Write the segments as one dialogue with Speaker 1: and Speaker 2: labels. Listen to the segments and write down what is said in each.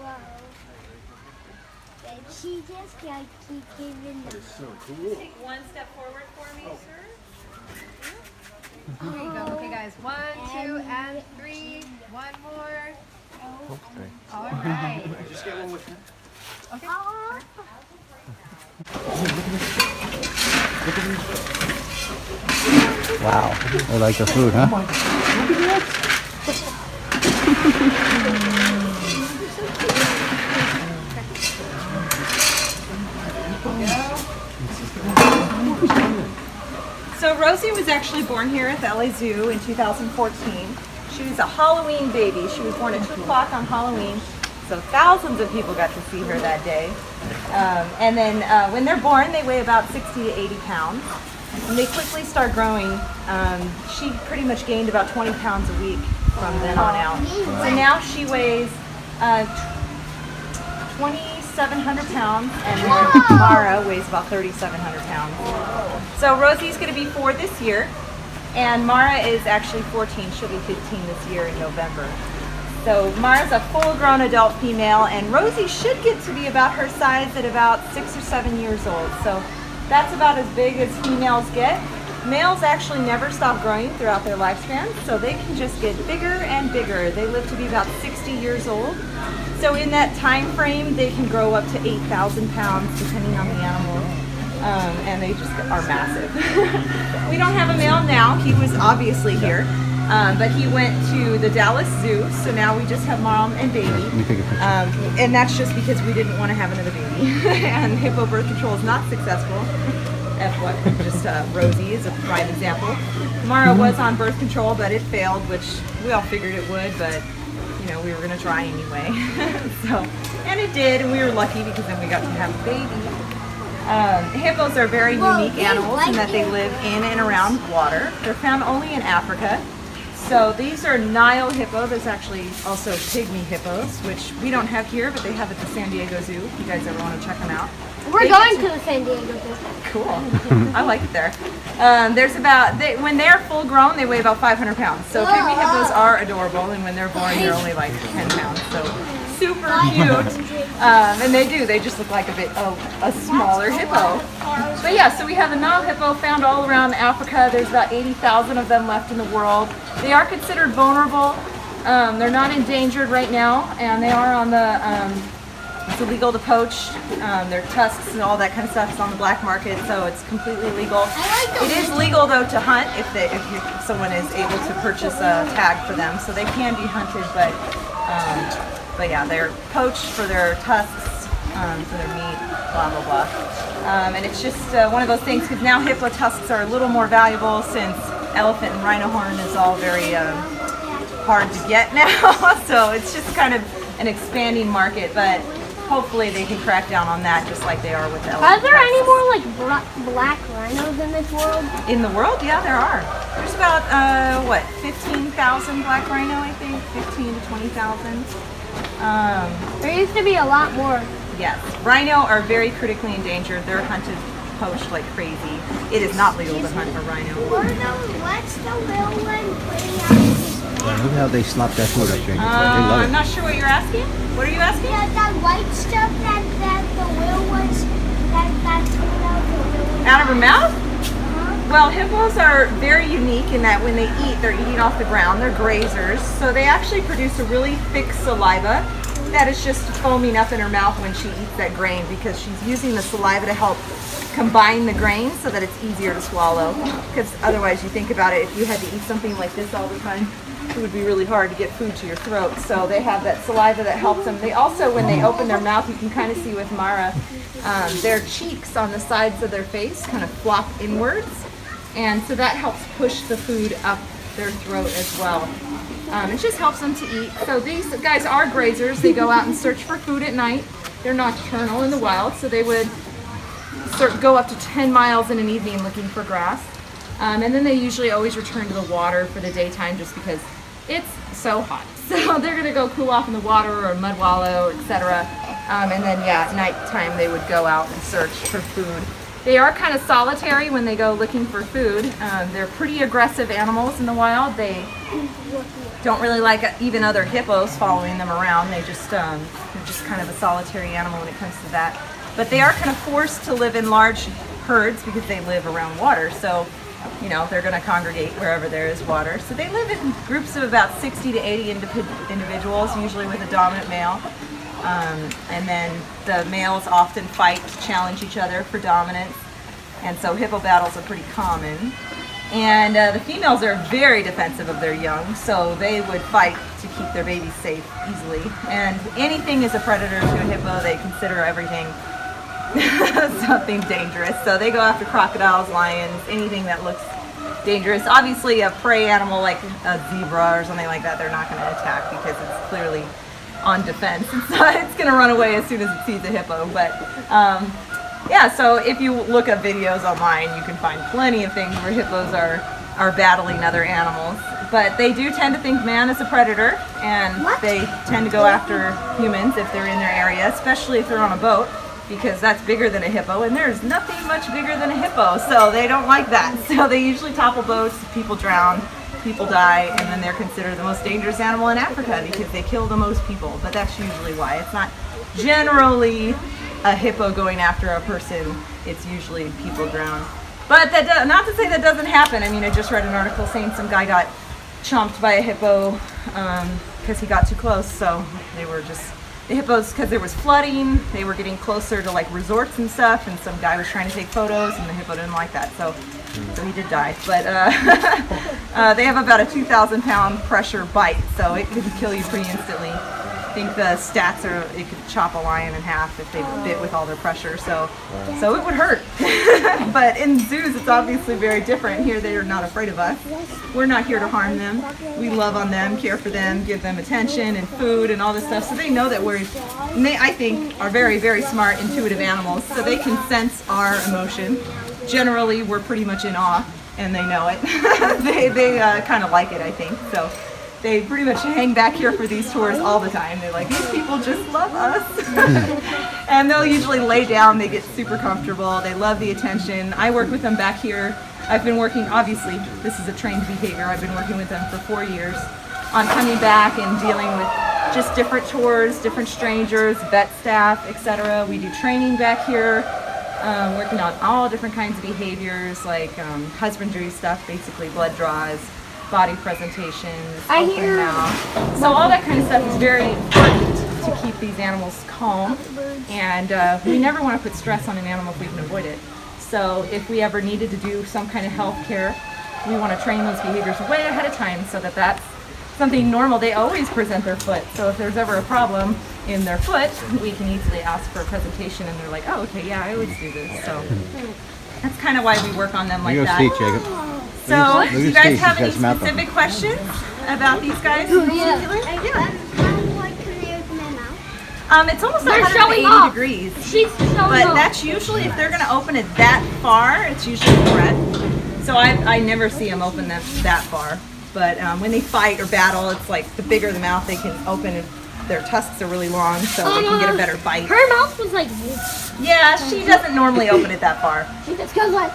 Speaker 1: Wow. And she just like keep giving them.
Speaker 2: So cool.
Speaker 3: Take one step forward for me, sir.
Speaker 4: There you go. Okay, guys. 1, 2, and 3. One more.
Speaker 5: Okay.
Speaker 4: All right.
Speaker 2: Just get one with me.
Speaker 4: Okay.
Speaker 5: Wow. They like the food, huh?
Speaker 3: So Rosie was actually born here at the LA Zoo in 2014. She was a Halloween baby. She was born at 2 o'clock on Halloween. So thousands of people got to see her that day. And then when they're born, they weigh about 60 to 80 pounds. And they quickly start growing. She pretty much gained about 20 pounds a week from then on out. So now she weighs 2,700 pounds, and Mara weighs about 3,700 pounds. So Rosie's going to be 4 this year, and Mara is actually 14. She'll be 15 this year in November. So Mara's a full-grown adult female, and Rosie should get to be about her size at about 6 or 7 years old. So that's about as big as females get. Males actually never stop growing throughout their lifespan, so they can just get bigger and bigger. They live to be about 60 years old. So in that time frame, they can grow up to 8,000 pounds, depending on the animal. And they just are massive. We don't have a male now. He was obviously here. But he went to the Dallas Zoo, so now we just have mom and baby.
Speaker 5: Let me take a picture.
Speaker 3: And that's just because we didn't want to have another baby. And Hippo birth control is not successful. Rosie is a prime example. Mara was on birth control, but it failed, which we all figured it would, but you know, we were going to try anyway. And it did, and we were lucky because then we got to have a baby. Hippos are very unique animals in that they live in and around water. They're found only in Africa. So these are Nile hippo. There's actually also pygmy hippos, which we don't have here, but they have at the San Diego Zoo. If you guys ever want to check them out.
Speaker 1: We're going to the San Diego Zoo.
Speaker 3: Cool. I like it there. There's about, when they're full grown, they weigh about 500 pounds. So pygmy hippos are adorable, and when they're born, they're only like 10 pounds. So super cute. And they just look like a smaller hippo. But yeah, so we have the Nile hippo found all around Africa. There's about 80,000 of them left in the world. They are considered vulnerable. They're not endangered right now, and they are on the, it's illegal to poach. Their tusks and all that kind of stuff is on the black market, so it's completely legal. It is legal though to hunt if someone is able to purchase a tag for them, so they can be hunted, but yeah, they're poached for their tusks, for their meat, blah, blah, blah. And it's just one of those things, because now hippo tusks are a little more valuable since elephant and rhino horn is all very hard to get now. So it's just kind of an expanding market, but hopefully they can crack down on that just like they are with elephant
Speaker 1: Are there
Speaker 3: tusks.
Speaker 1: any more like black rhinos in this world?
Speaker 3: In the world? Yeah, there are. There's about, 15,000 black rhino, I think, 15 to 20,000.
Speaker 1: There used to be a lot more.
Speaker 3: Yes, rhino are very critically endangered. They're hunted, poached like crazy. It is not legal to hunt a rhino.
Speaker 1: What's the real one?
Speaker 5: Look how they slop that food up there. They love
Speaker 3: I'm
Speaker 5: it.
Speaker 3: not sure what you're asking. What are you asking?
Speaker 1: That white stuff that the whale was that's coming out the whale.
Speaker 3: Out of her mouth? Well, hippos are very unique in that when they eat, they're eating off the ground. They're grazers, so they actually produce a really thick saliva that is just foaming up in her mouth when she eats that grain, because she's using the saliva to help combine the grains so that it's easier to swallow. Because otherwise, you think about it, if you had to eat something like this all the time, it would be really hard to get food to your throat. So they have that saliva that helps them. They also, when they open their mouth, you can kind of see with Mara, their cheeks on the sides of their face kind of flop inwards. And so that helps push the food up their throat as well. It just helps them to eat. So these guys are grazers. They go out and search for food at night. They're nocturnal in the wild, so they would go up to 10 miles in an evening looking for grass. And then they usually always return to the water for the daytime just because it's so hot. So they're going to go cool off in the water or mud wallow, etc. And then, yeah, at nighttime they would go out and search for food. They are kind of solitary when they go looking for food. They're pretty aggressive animals in the wild. They don't really like even other hippos following them around. They're just kind of a solitary animal when it comes to that. But they are kind of forced to live in large herds because they live around water. So, you know, they're going to congregate wherever there is water. So they live in groups of about 60 to 80 individuals, usually with a dominant male. And then the males often fight to challenge each other for dominance. And so hippo battles are pretty common. And the females are very defensive of their young, so they would fight to keep their babies safe easily. And anything is a predator to a hippo. They consider everything something dangerous. So they go after crocodiles, lions, anything that looks dangerous. Obviously a prey animal like a zebra or something like that, they're not going to attack because it's clearly on defense. It's going to run away as soon as it sees a hippo. But yeah, so if you look up videos online, you can find plenty of things where hippos are battling other animals. But they do tend to think man is a predator, and they tend to go after humans if they're in their area, especially if they're on a boat, because that's bigger than a hippo, and there's nothing much bigger than a hippo, so they don't like that. So they usually topple boats, people drown, people die, and then they're considered the most dangerous animal in Africa because they kill the most people. But that's usually why. It's not generally a hippo going after a person, it's usually people drown. But that not to say that doesn't happen. I mean, I just read an article saying some guy got chomped by a hippo because he got too close. So they were just, the hippos, because there was flooding, they were getting closer to like resorts and stuff, and some guy was trying to take photos and the hippo didn't like that. So he did die. But they have about a 2,000-pound pressure bite, so it could kill you pretty instantly. I think the stats are it could chop a lion in half if they bit with all their pressure, so it would hurt. But in zoos it's obviously very different. Here they are not afraid of us. We're not here to harm them. We love on them, care for them, give them attention and food and all this stuff, so they know that and they, I think, are very, very smart, intuitive animals, so they can sense our emotion. Generally we're pretty much in awe and they know it. they kind of like it, I think. So they pretty much hang back here for these tours all the time. They're like, these people just love us. And they'll usually lay down, they get super comfortable, they love the attention. I work with them back here. I've been working, obviously, this is a trained behavior, I've been working with them for 4 years on coming back and dealing with just different tours, different strangers, vet staff, etc. We do training back here, working on all different kinds of behaviors, like husbandry stuff, basically blood draws, body presentations, open mouth. So all that kind of stuff is very important to keep these animals calm, and we never want to put stress on an animal if we can avoid it. So if we ever needed to do some kind of health care, we want to train those behaviors way ahead of time so that that's something normal. They always present their foot, so if there's ever a problem in their foot, we can easily ask for a presentation and they're like, oh, okay, yeah, I always do this. So that's kind of why we work on them like that.
Speaker 5: Look at Steve, Jacob.
Speaker 3: So, do you guys have any specific questions about these guys in particular? Yeah. It's almost 180 degrees. But that's usually, if they're going to open it that far, it's usually a threat. So I never see them open them that far. But when they fight or battle, it's like the bigger the mouth they can open, and their tusks are really long, so they can get a better bite.
Speaker 1: Her mouth was like,
Speaker 3: yeah, she doesn't normally open it that far.
Speaker 1: she just goes like,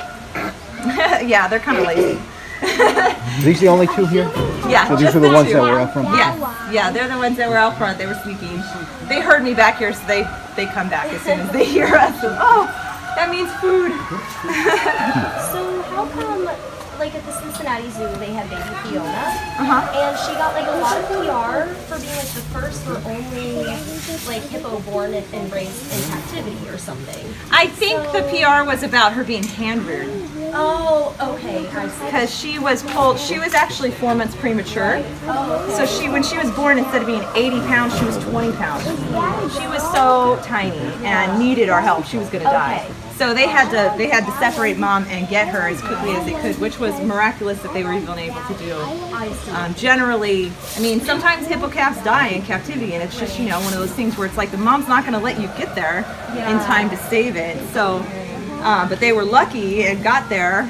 Speaker 3: Yeah, they're kind of lazy.
Speaker 5: Are these the only two here?
Speaker 3: Yeah,
Speaker 5: So these
Speaker 3: just
Speaker 5: are the ones
Speaker 3: two.
Speaker 5: that were out front?
Speaker 3: Yeah, they're the ones that were out front. They were sleeping. They heard me back here, so they come back as soon as they hear us. And, oh, that means food.
Speaker 2: So how come, like at the Cincinnati Zoo, they had baby Fiona,
Speaker 3: Uh-huh.
Speaker 2: and she got like a lot of PR for being like the first or only like hippo born and raised in captivity or something.
Speaker 3: I think the PR was about her being hand-reared.
Speaker 2: Oh, okay, I see.
Speaker 3: Because she was pulled, she was actually 4 months premature. So when she was born, instead of being 80 pounds, she was 20 pounds. She was so tiny and needed our help. She was going to die. So they had to separate mom and get her as quickly as they could, which was miraculous that they were even able to do. Generally, I mean, sometimes hippo calves die in captivity, and it's just, you know, one of those things where it's like the mom's not going to let you get there in time to save it. So, but they were lucky and got there,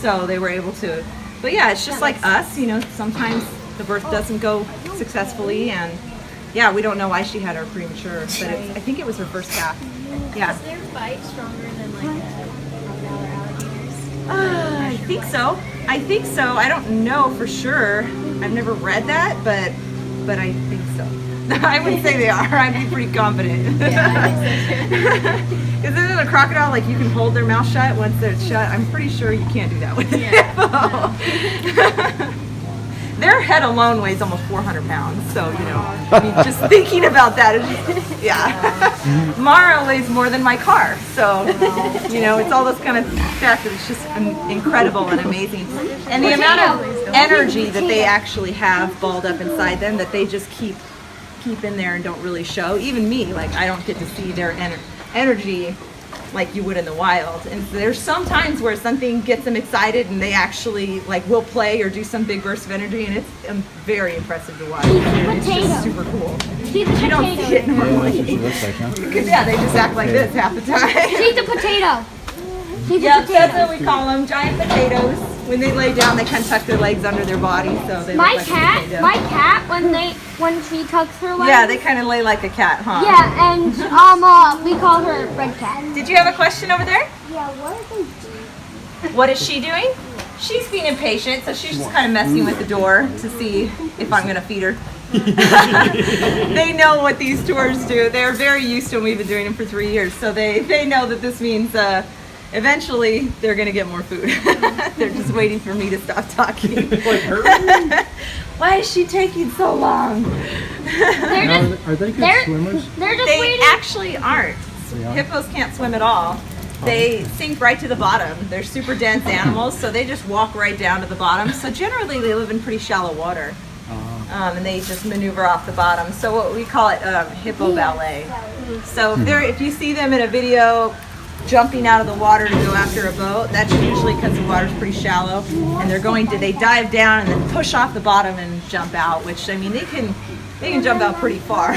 Speaker 3: so they were able to. But yeah, it's just like us, you know, sometimes the birth doesn't go successfully, and yeah, we don't know why she had her premature, but I think it was her first calf. Yeah.
Speaker 2: Is their bite stronger than like crocodile or alligators?
Speaker 3: I think so. I think so. I don't know for sure. I've never read that, but I think so. I wouldn't say they are. I'd be pretty confident.
Speaker 2: Yeah, I think so too.
Speaker 3: Because isn't a crocodile like you can hold their mouth shut once they're shut? I'm pretty sure you can't do that with a hippo. Their head alone weighs almost 400 pounds, so you know, I mean, just thinking about that is just, yeah. Mara weighs more than my car, so you know, it's all those kind of factors. It's just incredible and amazing, and the amount of energy that they actually have balled up inside them that they just keep in there and don't really show. Even me, like I don't get to see their energy like you would in the wild. And so there's some times where something gets them excited and they actually like will play or do some big burst of energy, and it's very impressive to watch. It's just super cool. You don't see it
Speaker 5: Yeah,
Speaker 3: normally.
Speaker 5: that's what she looks like, huh?
Speaker 3: Yeah, they just act like this half the time.
Speaker 1: She's a potato. She's
Speaker 3: Yeah,
Speaker 1: a potato.
Speaker 3: that's what we call them, giant potatoes. When they lay down, they kind of tuck their legs under their body, so they
Speaker 1: My
Speaker 3: look like a
Speaker 1: cat,
Speaker 3: potato.
Speaker 1: my cat, when she tucks her legs.
Speaker 3: Yeah, they kind of lay like a cat, huh?
Speaker 1: Yeah, and we call her red cat.
Speaker 3: Did you have a question over there?
Speaker 1: Yeah, what are they doing?
Speaker 3: What is she doing? She's being impatient, so she's just kind of messing with the door to see if I'm going to feed her. They know what these tours do. They're very used to them. We've been doing them for 3 years, so they know that this means eventually they're going to get more food. They're just waiting for me to stop talking. Why is she taking so long?
Speaker 5: Now, are they good swimmers?
Speaker 1: They're just
Speaker 3: They
Speaker 1: waiting.
Speaker 3: actually aren't.
Speaker 5: They are?
Speaker 3: Hippos can't swim at all. They sink right to the bottom. They're super dense animals, so they just walk right down to the bottom. So generally they live in pretty shallow water. And they just maneuver off the bottom. So what we call it hippo ballet. So if you see them in a video jumping out of the water to go after a boat, that's usually because the water's pretty shallow, and they dive down and then push off the bottom and jump out, which I mean they can jump out pretty far.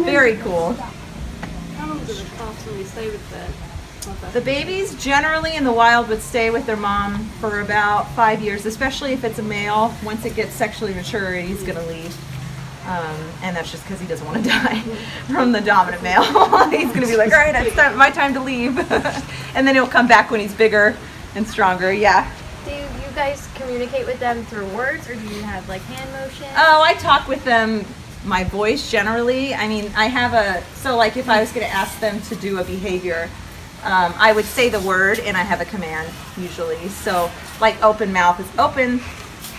Speaker 3: Very cool.
Speaker 4: How long do the calves really stay with
Speaker 3: The babies generally in the wild would stay with their mom for about 5 years, especially if it's a male. Once it gets sexually mature, he's going to leave. And that's just because he doesn't want to die from the dominant male. He's going to be like, all right, it's my time to leave. And then he'll come back when he's bigger and stronger. Yeah.
Speaker 2: Do you guys communicate with them through words, or do you have like hand motion?
Speaker 3: Oh, I talk with them, my voice generally. I mean, so like if I was going to ask them to do a behavior, I would say the word and I have a command usually. So like open mouth is open,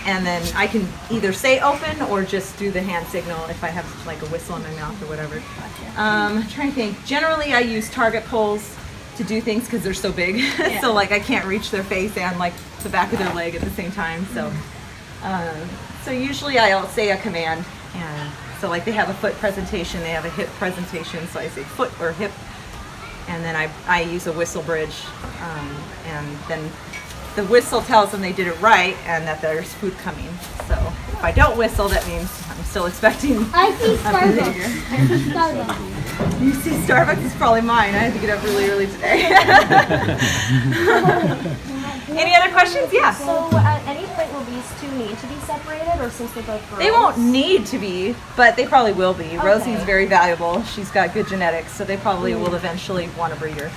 Speaker 3: and then I can either say open or just do the hand signal if I have like a whistle in my mouth or whatever. I'm trying to think. Generally I use target pulls to do things because they're so big. So like I can't reach their face and like the back of their leg at the same time. So so usually I'll say a command, and so like they have a foot presentation, they have a hip presentation, so I say foot or hip, and then I use a whistle bridge, and then the whistle tells them they did it right and that there's food coming. So if I don't whistle, that means I'm still expecting
Speaker 1: I see
Speaker 3: behavior.
Speaker 1: Starbucks. I see Starbucks.
Speaker 3: You see Starbucks is probably mine. I had to get up really early today. Any other questions? Yeah.
Speaker 2: So at any point will these two need to be separated, or since they're both girls?
Speaker 3: They won't need to be, but they probably will be. Rosie's very valuable. She's got good genetics, so they probably will eventually want a breeder.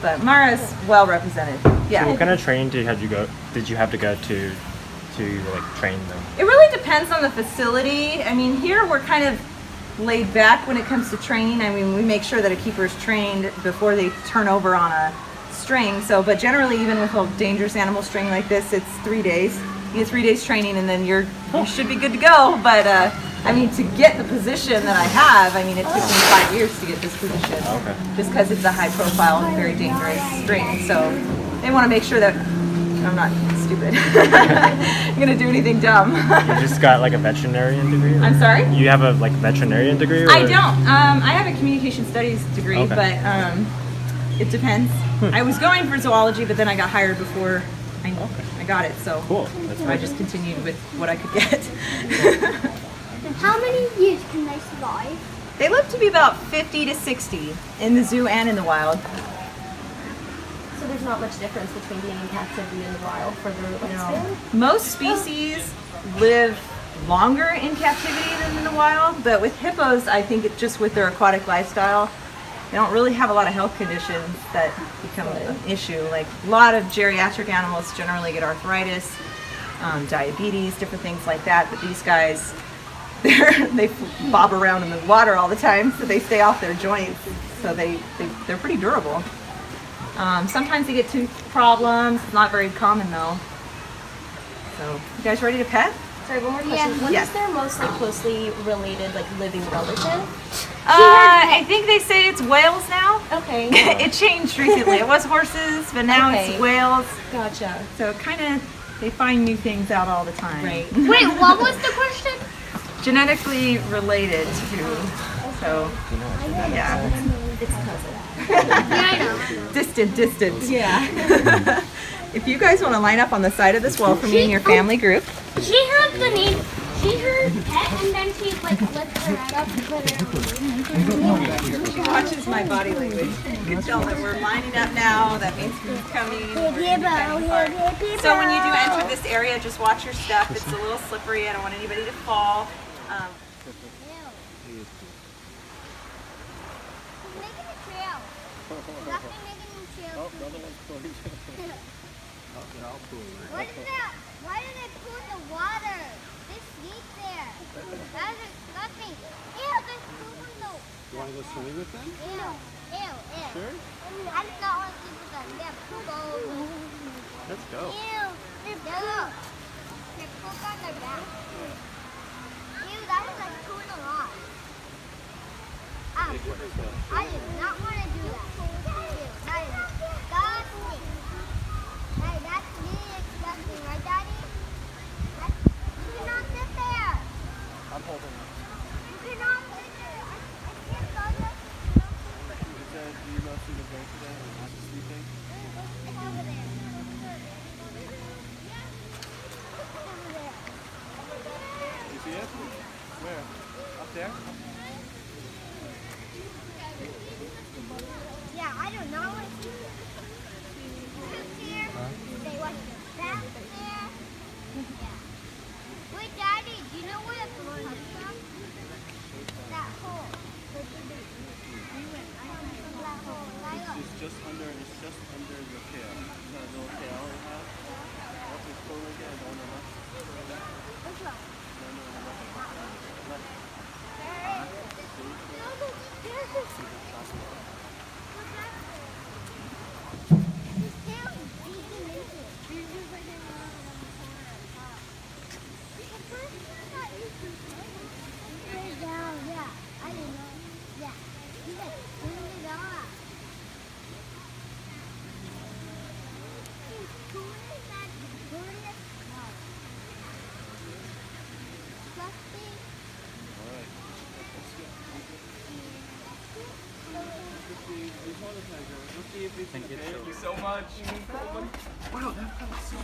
Speaker 3: But Mara's well represented. Yeah.
Speaker 6: So what kind of training did you have to go to like train them?
Speaker 3: It really depends on the facility. I mean, here we're kind of laid back when it comes to training. I mean, we make sure that a keeper is trained before they turn over on a string. So, but generally, even with a dangerous animal string like this, it's 3 days. You get 3 days training, and then you should be good to go. But I mean, to get the position that I have, I mean, it took me 5 years to get this position.
Speaker 6: Okay.
Speaker 3: Just because it's a high-profile, very dangerous string. So they want to make sure that I'm not stupid. I'm gonna do anything dumb.
Speaker 6: You just got like a veterinarian degree? Or?
Speaker 3: I'm sorry?
Speaker 6: You have a like veterinarian degrey? Or?
Speaker 3: I don't. I have a communication studies degree,
Speaker 6: Okay.
Speaker 3: but it depends. I was going for zoology, but then I got hired before I got it, so
Speaker 6: Cool. That's
Speaker 3: I just continued with what I could get.
Speaker 1: How many years can they survive?
Speaker 3: They live to be about 50 to 60 in the zoo and in the wild.
Speaker 2: So there's not much difference between being in captivity and the wild for their lifespan?
Speaker 3: Most species live longer in captivity than in the wild, but with hippos, I think it's just with their aquatic lifestyle, they don't really have a lot of health conditions that become an issue. Like a lot of geriatric animals generally get arthritis, diabetes, different things like that, but these guys, they bob around in the water all the time, so they stay off their joints, so they're pretty durable. Sometimes they get tooth problems, it's not very common though. So, you guys ready to pet?
Speaker 2: Sorry, one more question. What
Speaker 3: Yes.
Speaker 2: is their most like closely related like living relative?
Speaker 3: I think they say it's whales now.
Speaker 2: Okay.
Speaker 3: It changed recently. It was horses, but now
Speaker 2: Okay.
Speaker 3: it's whales.
Speaker 2: Gotcha.
Speaker 3: So kind of, they find new things out all the time.
Speaker 2: Right.
Speaker 1: Wait, what was the question?
Speaker 3: Genetically related to, so yeah,
Speaker 2: It's cousin.
Speaker 1: Yeah, I know.
Speaker 3: distant.
Speaker 2: Yeah.
Speaker 3: If you guys want to line up on the side of this wall for me and your family group.
Speaker 1: She heard the name. She heard pet and then she like lifted her head up and put her
Speaker 3: She watches my body language. You can tell that we're lining up now. That means food's coming. We're gonna be cutting apart. So when you do enter this area, just watch your step. It's a little slippery. I don't want anybody to fall.
Speaker 1: making a trail. Nothing making a trail. What is that? Why did they put the water? They sleep there. That is disgusting. Ew, there's poop in the.
Speaker 5: You want to go swimming with them?
Speaker 1: Ew, ew, ew.
Speaker 5: Sure.
Speaker 1: I do not want to sleep with them. They have poop all over.
Speaker 5: Let's go.
Speaker 1: Ew, they're look. They poop on their back. Ew, that is like pooing a lot. I do not want to do that. Ew, that is disgusting. Hey, that's really disgusting, right, Daddy? You cannot sit there.
Speaker 5: I'm holding it.
Speaker 1: You cannot sit there. I can't go there.
Speaker 5: It says, do you go through the break today or not sleeping?
Speaker 1: It's over there. Over there.
Speaker 5: You see it? Where? Up there?
Speaker 1: Yeah, I don't know. Sit here. They want to back there. Yeah. Wait, Daddy, do you know where the blood comes from? That hole. That hole. Right up.
Speaker 5: It's just under the tail. That little tail it has. Once it's full again, go on the left.
Speaker 1: Which one?
Speaker 5: No, the left. Thank you so much. Wow, that felt so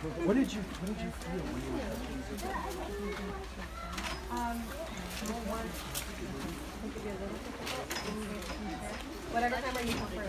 Speaker 5: good. What did you feel when you were
Speaker 2: Whatever camera you prefer.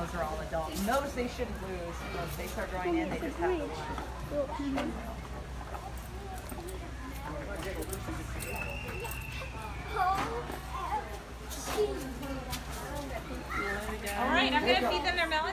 Speaker 3: those are all adult. And those they shouldn't lose. Once they start growing in, they just have to learn. All right, I'm gonna feed them their melon.